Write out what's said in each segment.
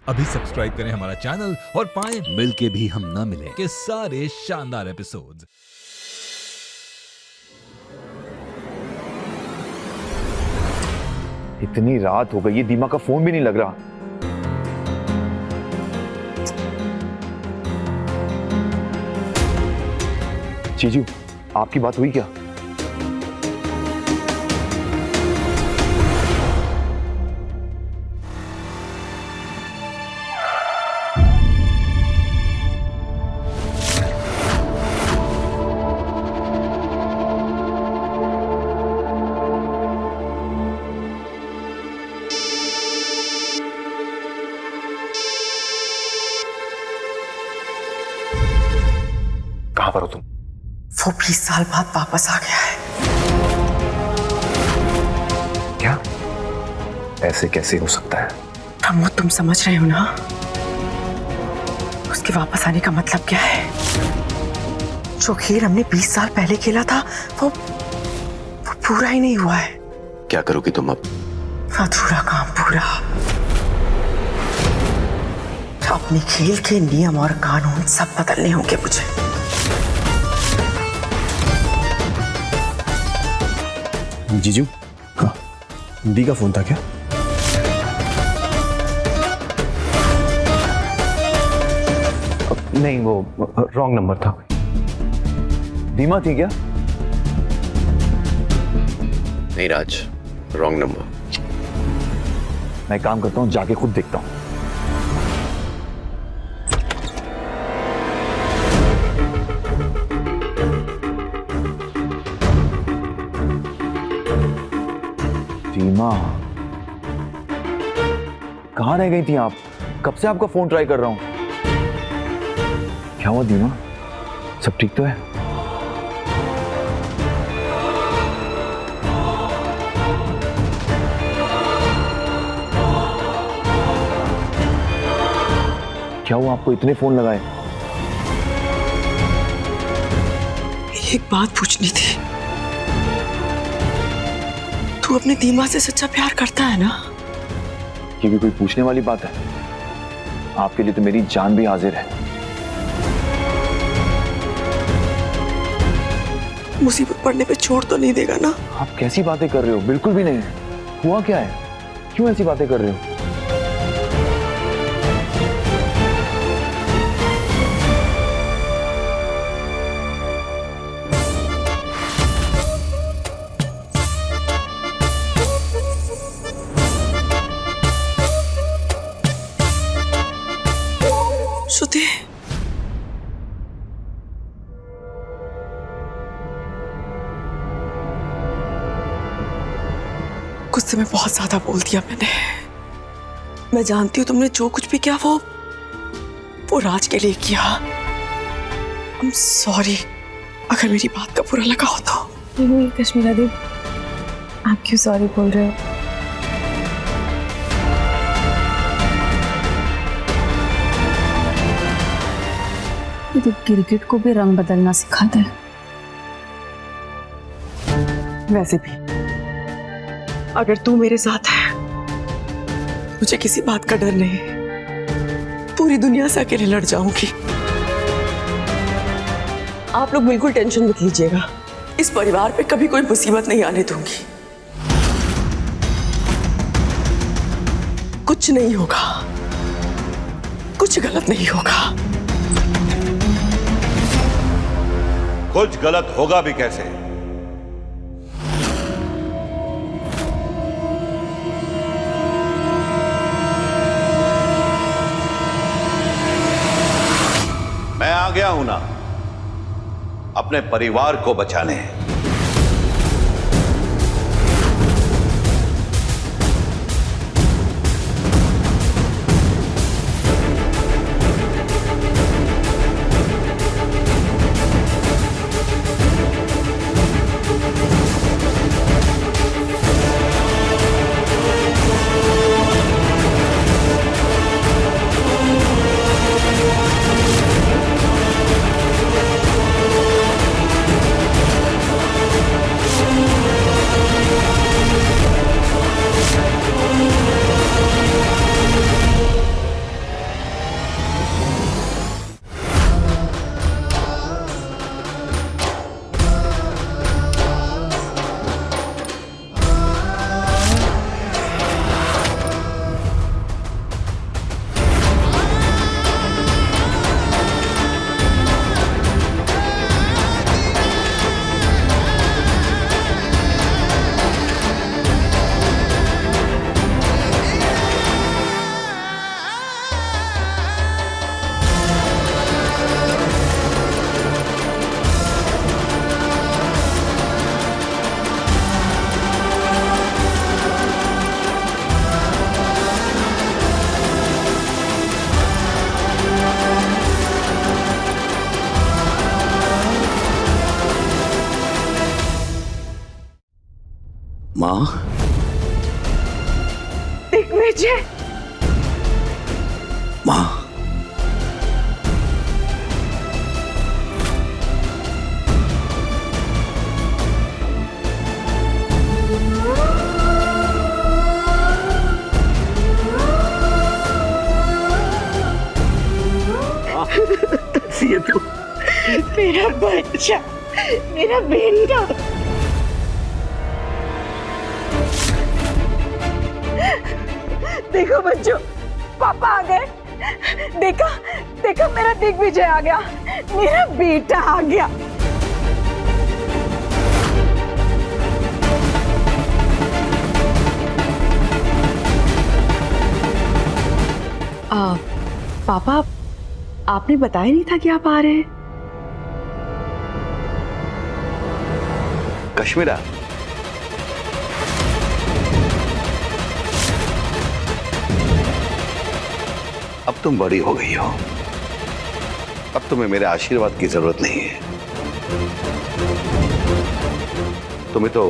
अभी सब्सक्राइब करें हमारा चैनल और पाएं मिल के भी हम ना मिले के सारे शानदार एपिसोड्स। इतनी रात हो गई है, दीमा का फोन भी नहीं लग रहा। जीजू, आपकी बात हुई क्या? कहां पर हो तुम? वो 20 साल बाद वापस आ गया है। क्या? ऐसे कैसे हो सकता है? प्रमोद, तुम समझ रहे हो ना? उसके वापस आने का मतलब क्या है? जो खेल हमने 20 साल पहले खेला था वो पूरा ही नहीं हुआ है। क्या करोगी तुम अब? अधूरा काम पूरा। अपने खेल के नियम और कानून सब बदलने होंगे मुझे। जीजू, हाँ, दी का फोन था क्या? नहीं, वो रॉन्ग नंबर था। दीमा थी क्या? नहीं राज, रॉन्ग नंबर। मैं काम करता हूँ, जाके खुद देखता हूँ। दीमा, कहाँ रह गई थी आप? कब से आपका फोन ट्राई कर रहा हूं। क्या हुआ दीमा? सब ठीक तो है? क्या हुआ, आपको इतने फोन लगाए? एक बात पूछनी थी। तू अपने दीमा से सच्चा प्यार करता है ना? ये भी कोई पूछने वाली बात है? आपके लिए तो मेरी जान भी हाजिर है। मुसीबत पड़ने पे छोड़ तो नहीं देगा ना? आप कैसी बातें कर रहे हो? बिल्कुल भी नहीं। हुआ क्या है? क्यों ऐसी बातें कर रहे हो? श्रुति, गुस्से में बहुत ज्यादा बोल दिया मैंने। मैं जानती हूँ तुमने जो कुछ भी किया वो राज के लिए किया। I'm sorry अगर मेरी बात का बुरा लगा हो तो। नहीं कश्मीरा दी, आप क्यों सॉरी बोल रहे हो? ये तो गिरगिट को भी रंग बदलना सिखाता है। वैसे भी अगर तू मेरे साथ है मुझे किसी बात का डर नहीं। पूरी दुनिया से अकेले लड़ जाऊंगी। आप लोग बिल्कुल टेंशन मत लीजिएगा। इस परिवार पे कभी कोई मुसीबत नहीं आने दूंगी। कुछ नहीं होगा, कुछ गलत नहीं होगा। कुछ गलत होगा भी कैसे? मैं आ गया हूं ना अपने परिवार को बचाने। माँ, दिग्विजय, माँ, ये तो मेरा बच्चा, मेरा बेटा। देखो बच्चों, पापा आ गए। देखा देखा, मेरा दिग्विजय आ गया, मेरा बेटा आ गया। पापा, आपने बताया नहीं था कि आप आ रहे हैं। कश्मीरा, अब तुम बड़ी हो गई हो, अब तुम्हें मेरे आशीर्वाद की जरूरत नहीं है। तुम्हें तो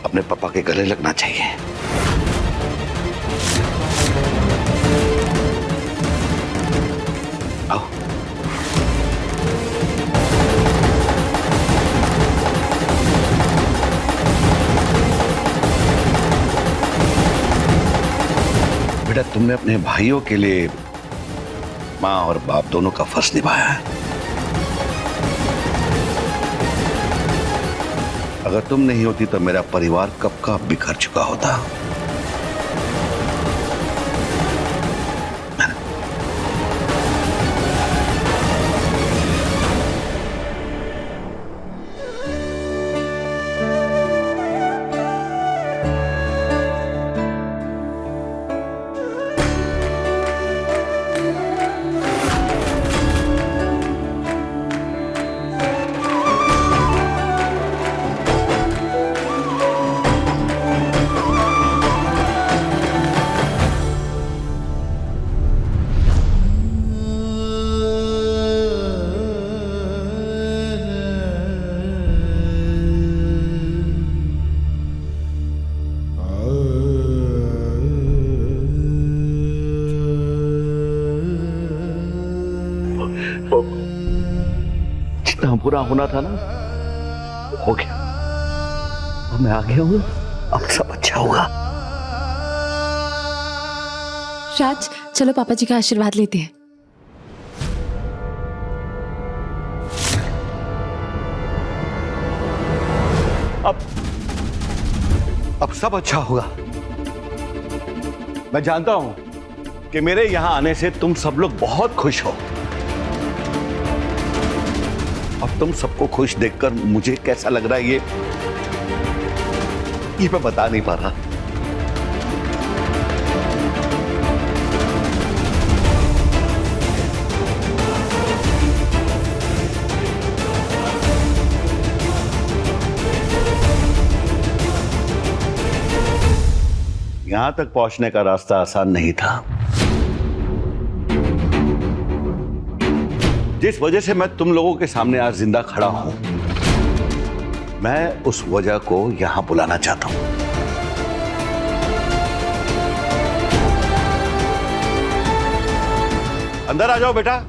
अपने पापा के गले लगना चाहिए। आओ। बेटा, तुमने अपने भाइयों के लिए माँ और बाप दोनों का फर्ज निभाया है। अगर तुम नहीं होती तो मेरा परिवार कब का बिखर चुका होता। जितना बुरा होना था ना, हो गया। अब मैं आ गया हूं, अब सब अच्छा होगा। राज, चलो पापा जी का आशीर्वाद लेते हैं। अब सब अच्छा होगा। मैं जानता हूं कि मेरे यहां आने से तुम सब लोग बहुत खुश हो। अब तुम सबको खुश देखकर मुझे कैसा लग रहा है ये मैं बता नहीं पा रहा। यहां तक पहुंचने का रास्ता आसान नहीं था। जिस वजह से मैं तुम लोगों के सामने आज जिंदा खड़ा हूं, मैं उस वजह को यहां बुलाना चाहता हूं। अंदर आ जाओ बेटा।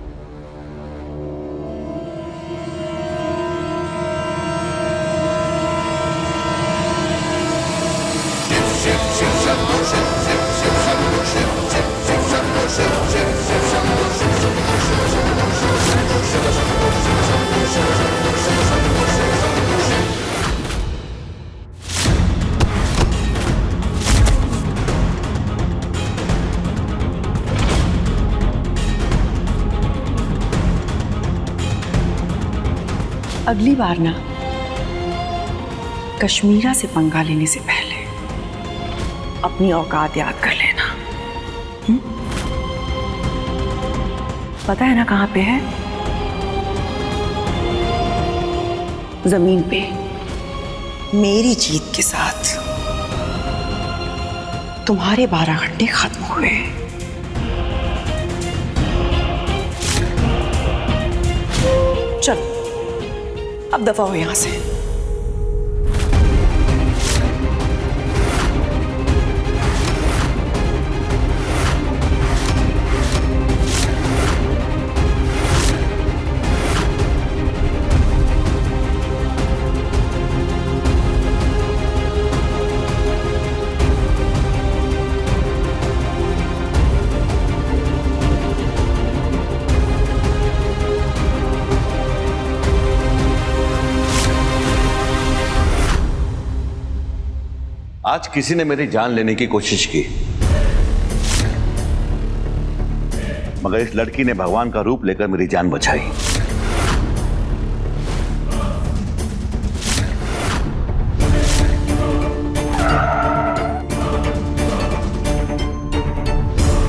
अगली बार ना, कश्मीरा से पंगा लेने से पहले अपनी औकात याद कर लेना। पता है ना कहां पे है? जमीन पे, मेरी जीत के साथ तुम्हारे 12 घंटे खत्म हुए। चलो अब दफा हो यहां से। आज किसी ने मेरी जान लेने की कोशिश की, मगर इस लड़की ने भगवान का रूप लेकर मेरी जान बचाई।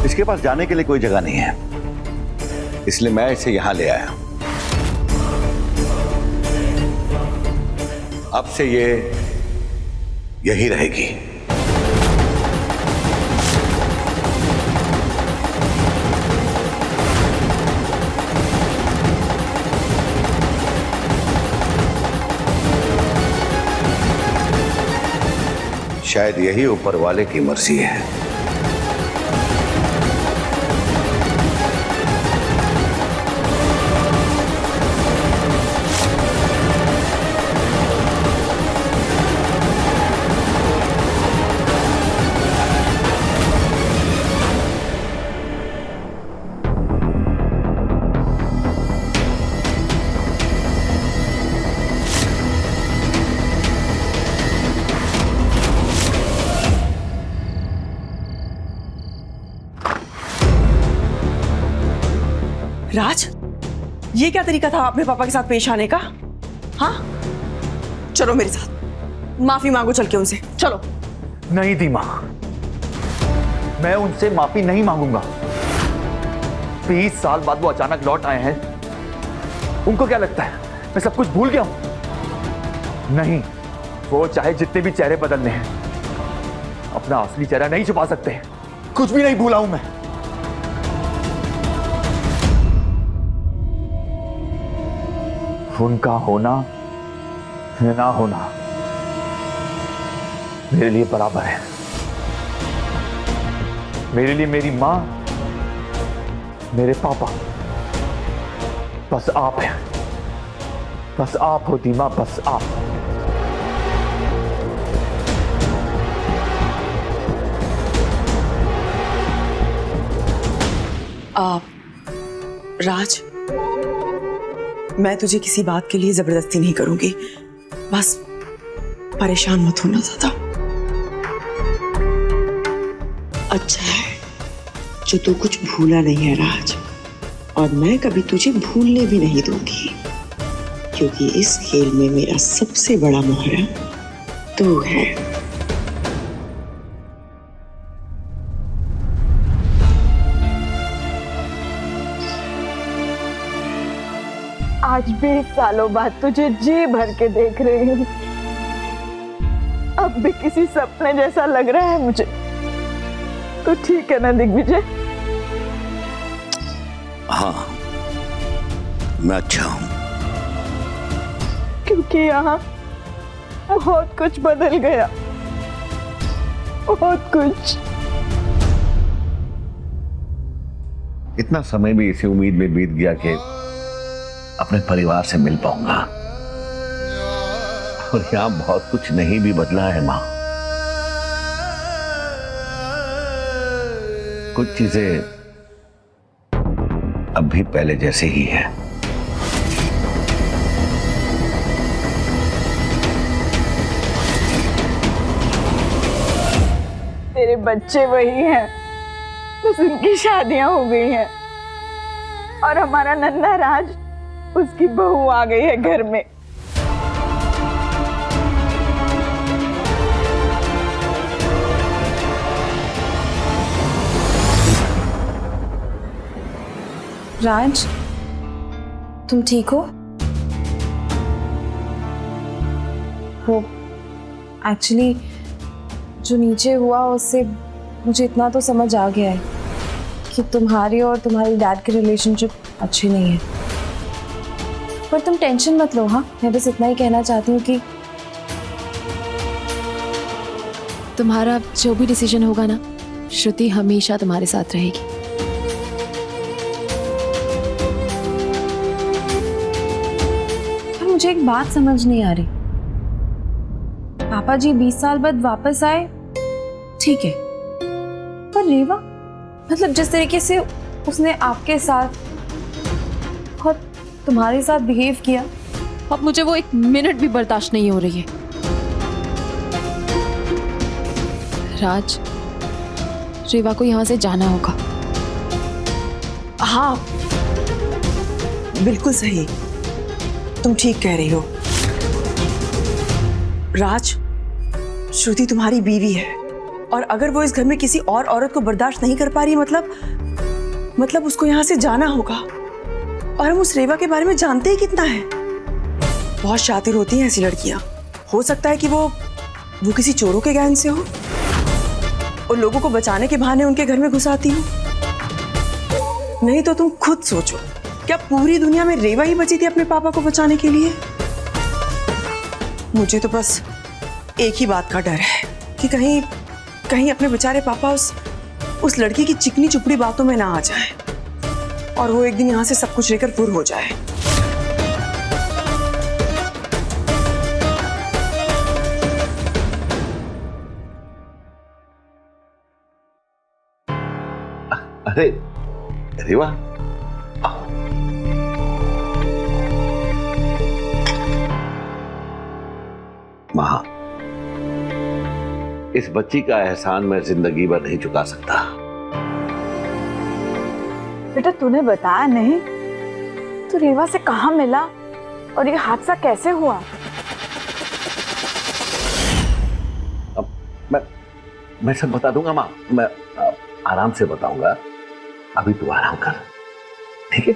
इसके पास जाने के लिए कोई जगह नहीं है, इसलिए मैं इसे यहां ले आया। अब से ये यही रहेगी। शायद यही ऊपर वाले की मर्जी है। राज, ये क्या तरीका था अपने पापा के साथ पेश आने का? हाँ, चलो मेरे साथ, माफी मांगो चल के उनसे, चलो। नहीं दीमा, मैं उनसे माफी नहीं मांगूंगा। 20 साल बाद वो अचानक लौट आए हैं। उनको क्या लगता है मैं सब कुछ भूल गया हूं? नहीं, वो चाहे जितने भी चेहरे बदलने हैं, अपना असली चेहरा नहीं छुपा सकते। कुछ भी नहीं भूला हूं मैं। उनका होना या ना होना मेरे लिए बराबर है। मेरे लिए मेरी मां, मेरे पापा, बस आप हैं। बस आप हो दीमा, बस आप। राज, मैं तुझे किसी बात के लिए जबरदस्ती नहीं करूंगी, बस परेशान मत होना ज्यादा। अच्छा है जो तू कुछ भूला नहीं है राज, और मैं कभी तुझे भूलने भी नहीं दूंगी, क्योंकि इस खेल में मेरा सबसे बड़ा मोहरा तू है। आज 20 सालों बाद तुझे जी भर के देख रही हूँ। अब भी किसी सपने जैसा लग रहा है मुझे। तो ठीक है ना दिग्विजय? हाँ, मैं अच्छा हूं। क्योंकि यहाँ बहुत कुछ बदल गया, बहुत कुछ। इतना समय भी इसी उम्मीद में बीत गया कि अपने परिवार से मिल पाऊंगा, और यहां बहुत कुछ नहीं भी बदला है मां। कुछ चीजें अब भी पहले जैसे ही है। तेरे बच्चे वही हैं, बस उनकी शादियां हो गई हैं, और हमारा नन्हा राज, उसकी बहू आ गई है घर में। राज, तुम ठीक हो? वो एक्चुअली जो नीचे हुआ उससे मुझे इतना तो समझ आ गया है कि तुम्हारी और तुम्हारी डैड की रिलेशनशिप अच्छी नहीं है। पर तुम टेंशन मत लो। हाँ, मैं बस इतना ही कहना चाहती हूँ कि तुम्हारा जो भी डिसीजन होगा ना, श्रुति हमेशा तुम्हारे साथ रहेगी। पर मुझे एक बात समझ नहीं आ रही। पापा जी 20 साल बाद वापस आए, ठीक है, पर रेवा, मतलब जिस तरीके से उसने आपके साथ और तुम्हारे साथ बिहेव किया, अब मुझे वो एक मिनट भी बर्दाश्त नहीं हो रही है। राज, रेवा को यहाँ से जाना होगा। हाँ, बिल्कुल सही, तुम ठीक कह रही हो। राज, श्रुति तुम्हारी बीवी है और अगर वो इस घर में किसी और औरत को बर्दाश्त नहीं कर पा रही, मतलब उसको यहाँ से जाना होगा। और हम उस रेवा के बारे में जानते ही कितना है। बहुत शातिर होती हैं ऐसी लड़कियां। हो सकता है कि वो किसी चोरों के गैंग से हो और लोगों को बचाने के बहाने उनके घर में घुस आती हो। नहीं तो तुम खुद सोचो, क्या पूरी दुनिया में रेवा ही बची थी अपने पापा को बचाने के लिए? मुझे तो बस एक ही बात का डर है कि कहीं अपने बेचारे पापा उस लड़की की चिकनी चुपड़ी बातों में ना आ जाए और वो एक दिन यहाँ से सब कुछ लेकर फुर हो जाए। अरे रेवा, माँ, इस बच्ची का एहसान मैं जिंदगी भर नहीं चुका सकता। बेटा तूने बताया नहीं, तू रेवा से कहाँ मिला और ये हादसा कैसे हुआ? अब मैं सब बता दूंगा माँ, मैं आराम से बताऊंगा। अभी तू आराम कर, ठीक है?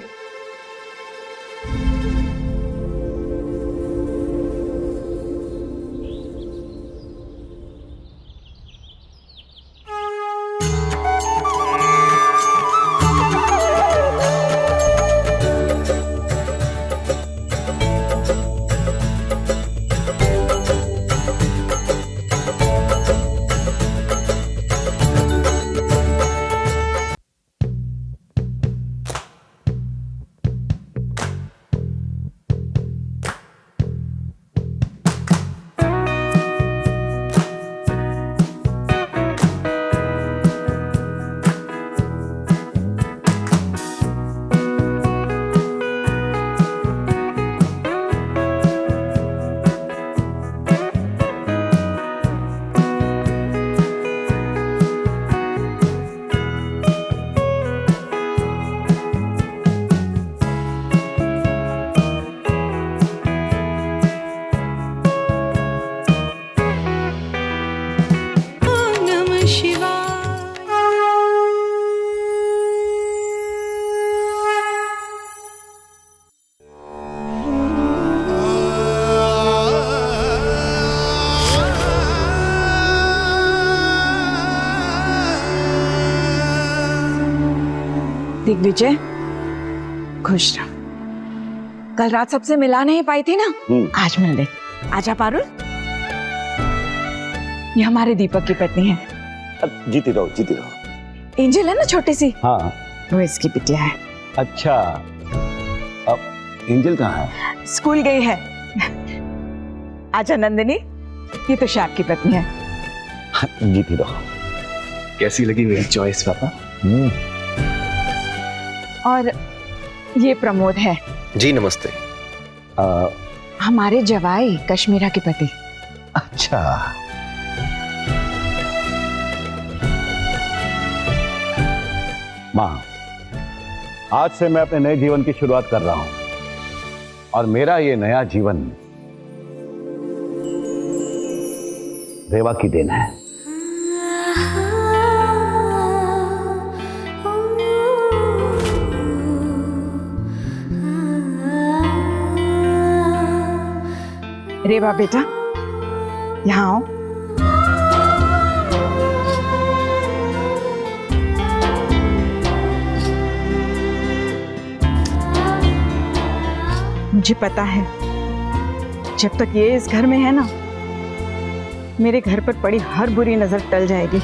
दिग्विजय, खुश रहो। कल रात सबसे मिला नहीं पाई थी ना, आज मिल गई। आजा पारुल, ये हमारे दीपक की पत्नी है। जीती रहो, जीती रहो। एंजल है ना छोटी सी, हाँ, वो इसकी बिटिया है। अच्छा, अब एंजल कहाँ है? स्कूल गई है। आजा नंदिनी, ये तो शाप की पत्नी है। जीती रहो। कैसी लगी मेरी चॉइस पापा? और ये प्रमोद है, जी नमस्ते। हमारे जवाई कश्मीरा के पति। अच्छा, माँ, आज से मैं अपने नए जीवन की शुरुआत कर रहा हूं और मेरा ये नया जीवन रेवा की देन है। रेवा बेटा, यहाँ आओ। मुझे पता है, जब तक ये इस घर में है ना, मेरे घर पर पड़ी हर बुरी नजर टल जाएगी।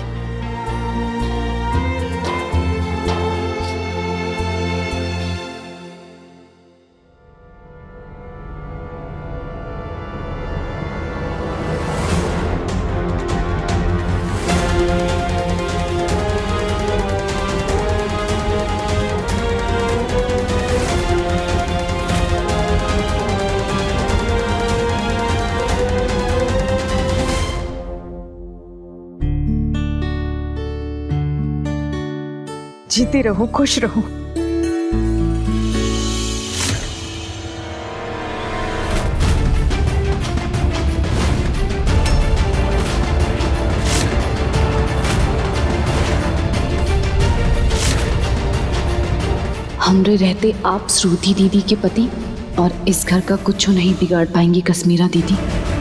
जीती रहूं, खुश रहूं। हमरे रहते आप श्रुति दीदी के पति और इस घर का कुछ नहीं बिगाड़ पाएंगी कश्मीरा दीदी।